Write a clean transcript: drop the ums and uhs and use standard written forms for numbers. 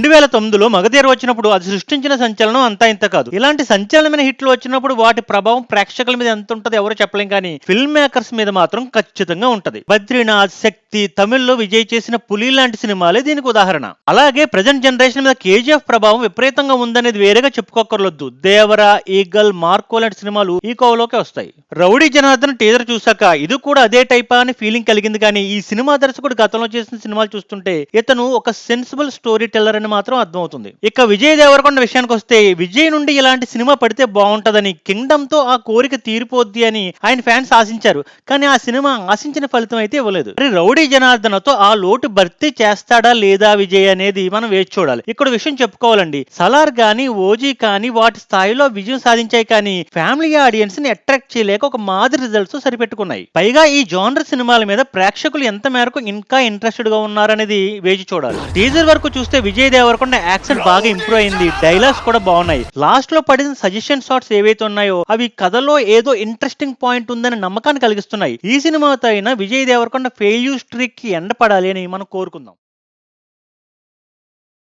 2009లో మగధీర వచ్చినప్పుడు అది సృష్టించిన సంచలనం అంతా ఇంత కాదు. ఇలాంటి సంచలనమైన హిట్లు వచ్చినప్పుడు వాటి ప్రభావం ప్రేక్షకుల మీద ఎంత ఉంటది ఎవరో చెప్పలేం, కానీ ఫిల్మ్ మేకర్స్ మీద మాత్రం ఖచ్చితంగా ఉంటది. బద్రీనాథ్, శక్తి, తమిళ్లో విజయ్ చేసిన పులి లాంటి సినిమాలే దీనికి ఉదాహరణ. అలాగే ప్రజెంట్ జనరేషన్ మీద కేజీఎఫ్ ప్రభావం విపరీతంగా ఉందనేది వేరేగా చెప్పుకోకర్లొద్దు. దేవరా, ఈగల్, మార్కో లాంటి సినిమాలు ఈ కోవలోకి వస్తాయి. రౌడీ జనార్దన్ టీజర్ చూసాక ఇది కూడా అదే టైపా అని ఫీలింగ్ కలిగింది, కానీ ఈ సినిమా దర్శకుడు గతంలో చేసిన సినిమాలు చూస్తుంటే ఇతను ఒక సెన్సిబుల్ స్టోరీ టెల్లర్ అని మాత్రం అర్థమవుతుంది. ఇక విజయ్ దేవరకొండ విషయానికి వస్తే, విజయ్ నుండి ఇలాంటి సినిమా పడితే బాగుంటదని, కింగ్డమ్ తో ఆ కోరిక తీరిపోద్ది అని ఆయన ఫ్యాన్స్ ఆశించారు. కానీ ఆ సినిమా ఆశించిన ఫలితం అయితే ఇవ్వలేదు. మరి రౌడీ జనార్దనతో ఆ లోటు భర్తీ చేస్తాడా లేదా విజయ్ అనేది మనం వేచి చూడాలి. ఇక్కడ విషయం చెప్పుకోవాలండి, సలార్ గానీ ఓజీ కానీ వాటి స్థాయిలో విజయం సాధించాయి, కానీ ఫ్యామిలీ ఆడియన్స్ ని అట్రాక్ట్ చేయలేక ఒక మాదిరి రిజల్ట్స్ సరిపెట్టుకున్నాయి. పైగా ఈ జానర్ సినిమాల మీద ప్రేక్షకులు ఎంత మేరకు ఇంకా ఇంట్రెస్టెడ్ గా ఉన్నారనేది వేచి చూడాలి. టీజర్ వరకు చూస్తే విజయ్ దేవరకొండ యాక్సెంట్ బాగా ఇంప్రూవ్ అయింది, డైలాగ్స్ కూడా బాగున్నాయి. లాస్ట్ లో పడిన సజెషన్ షాట్స్ ఏవైతే ఉన్నాయో అవి కథలో ఏదో ఇంట్రెస్టింగ్ పాయింట్ ఉందని నమ్మకాన్ని కలిగిస్తున్నాయి. ఈ సినిమాతో అయినా విజయ్ దేవరకొండ ఫెయిల్యూర్ స్ట్రీక్ కి ఎండ పడాలి అని మనం కోరుకుందాం.